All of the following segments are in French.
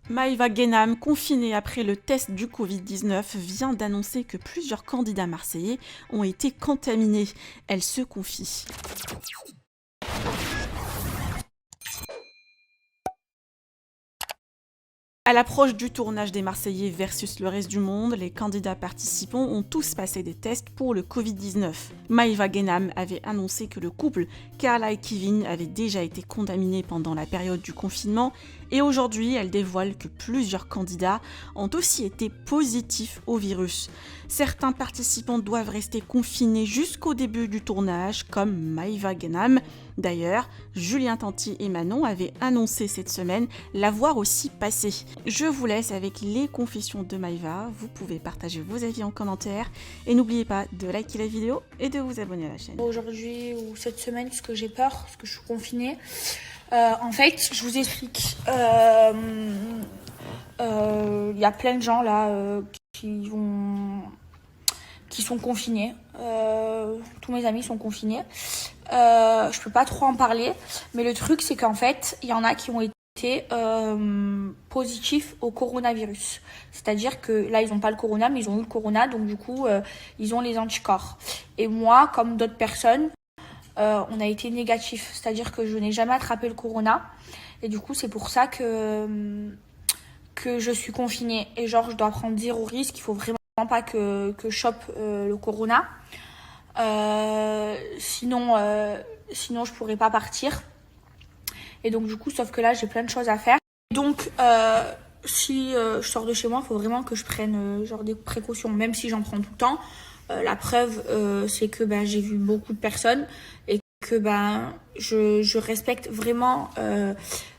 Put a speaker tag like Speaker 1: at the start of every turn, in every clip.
Speaker 1: Maïva Guénam, confinée après le test du Covid-19, vient d'annoncer que plusieurs candidats marseillais ont été contaminés. Elle se confie. À l'approche du tournage des Marseillais versus le reste du monde, les candidats participants ont tous passé des tests pour le Covid-19. Maïva Guénam avait annoncé que le couple Carla et Kevin avait déjà été contaminé pendant la période du confinement et aujourd'hui elle dévoile que plusieurs candidats ont aussi été positifs au virus. Certains participants doivent rester confinés jusqu'au début du tournage, comme Maïva Guénam. D'ailleurs, Julien Tanti et Manon avaient annoncé cette semaine l'avoir aussi passé. Je vous laisse avec les confessions de Maïva. Vous pouvez partager vos avis en commentaire et n'oubliez pas de liker la vidéo et de vous abonner à la chaîne.
Speaker 2: Aujourd'hui ou cette semaine, parce que j'ai peur, parce que je suis confinée. En fait, je vous explique. Il y a plein de gens là qui sont confinés. Tous mes amis sont confinés. Je peux pas trop en parler, mais le truc c'est qu'en fait, il y en a qui ont été positifs au coronavirus. C'est-à-dire que là, ils n'ont pas le corona, mais ils ont eu le corona, donc du coup, ils ont les anticorps. Et moi, comme d'autres personnes, on a été négatifs. C'est-à-dire que je n'ai jamais attrapé le corona. Et du coup, c'est pour ça que je suis confinée. Et genre, je dois prendre 0 risque. Il faut vraiment pas que je chope le corona. Sinon, je pourrais pas partir. Et donc, du coup, sauf que là, j'ai plein de choses à faire. Donc, si je sors de chez moi, il faut vraiment que je prenne genre des précautions, même si j'en prends tout le temps. La preuve, c'est que j'ai vu beaucoup de personnes et que je respecte vraiment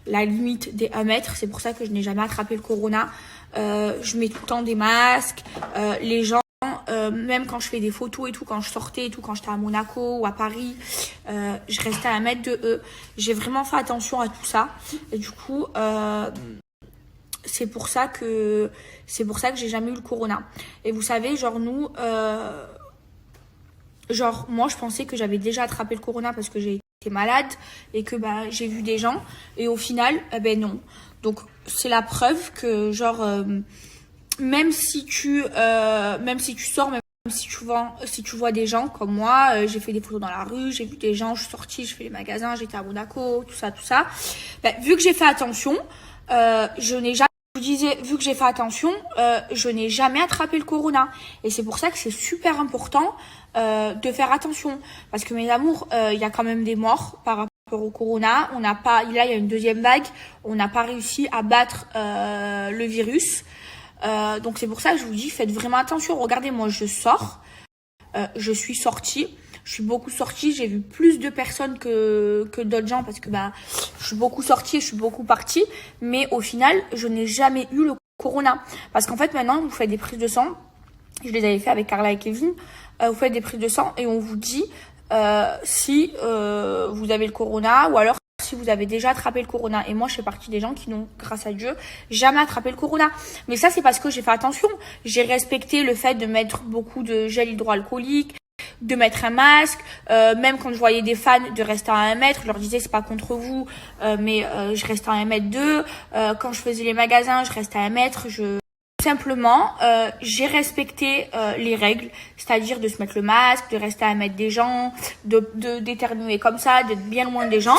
Speaker 2: la limite des 1 mètre. C'est pour ça que je n'ai jamais attrapé le corona. Je mets tout le temps des masques. Les gens, même quand je fais des photos et tout, quand je sortais et tout, quand j'étais à Monaco ou à Paris, je restais à 1 mètre de eux. J'ai vraiment fait attention à tout ça. Et du coup, c'est pour ça que j'ai jamais eu le corona. Et vous savez, genre nous, moi je pensais que j'avais déjà attrapé le corona parce que j'ai été malade et que j'ai vu des gens. Et au final, non. Donc c'est la preuve que même si tu sors, même si tu vois des gens comme moi, j'ai fait des photos dans la rue, j'ai vu des gens, je suis sortie, je fais les magasins, j'étais à Monaco, tout ça. Vu que j'ai fait attention, je vous disais, vu que j'ai fait attention, je n'ai jamais attrapé le corona. Et c'est pour ça que c'est super important de faire attention. Parce que mes amours, il y a quand même des morts par rapport au corona. Là, il y a une 2e vague. On n'a pas réussi à battre le virus. Donc c'est pour ça que je vous dis, faites vraiment attention. Regardez, moi je sors, je suis sortie, je suis beaucoup sortie, j'ai vu plus de personnes que d'autres gens parce que je suis beaucoup sortie, je suis beaucoup partie, mais au final je n'ai jamais eu le corona. Parce qu'en fait maintenant vous faites des prises de sang, je les avais fait avec Carla et Kevin, vous faites des prises de sang et on vous dit si vous avez le corona ou alors si vous avez déjà attrapé le corona. Et moi, je fais partie des gens qui n'ont, grâce à Dieu, jamais attrapé le corona. Mais ça, c'est parce que j'ai fait attention. J'ai respecté le fait de mettre beaucoup de gel hydroalcoolique, de mettre un masque, même quand je voyais des fans de rester à 1 mètre, je leur disais c'est pas contre vous, mais je reste à 1 mètre d'eux. Quand je faisais les magasins, je restais à 1 mètre. Simplement, j'ai respecté les règles, c'est-à-dire de se mettre le masque, de rester à 1 mètre des gens, d'éternuer comme ça, d'être bien loin des gens.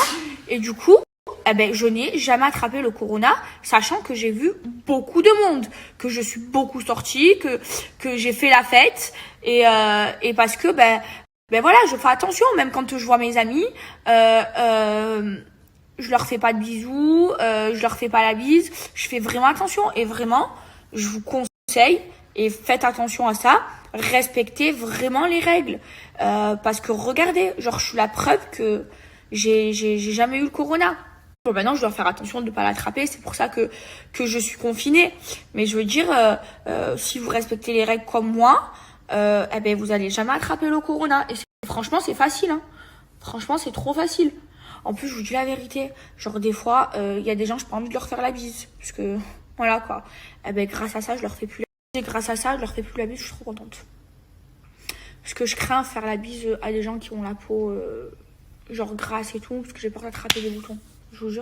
Speaker 2: Et du coup, je n'ai jamais attrapé le corona, sachant que j'ai vu beaucoup de monde, que je suis beaucoup sortie, que j'ai fait la fête, et parce que voilà, je fais attention, même quand je vois mes amis, je leur fais pas de bisous, je leur fais pas la bise, je fais vraiment attention, et vraiment, je vous conseille, et faites attention à ça, respectez vraiment les règles, parce que regardez, je suis la preuve que j'ai jamais eu le corona. Bon, maintenant, je dois faire attention de ne pas l'attraper. C'est pour ça que je suis confinée. Mais je veux dire, si vous respectez les règles comme moi, vous allez jamais attraper le corona. Et franchement, c'est facile. Hein. Franchement, c'est trop facile. En plus, je vous dis la vérité. Genre, des fois, il y a des gens, j'ai pas envie de leur faire la bise. Parce que, voilà, quoi. Grâce à ça, je leur fais plus la bise. Et grâce à ça, je leur fais plus la bise. Je suis trop contente. Parce que je crains faire la bise à des gens qui ont la peau... grasse et tout, parce que j'ai peur d'attraper des boutons, je vous jure.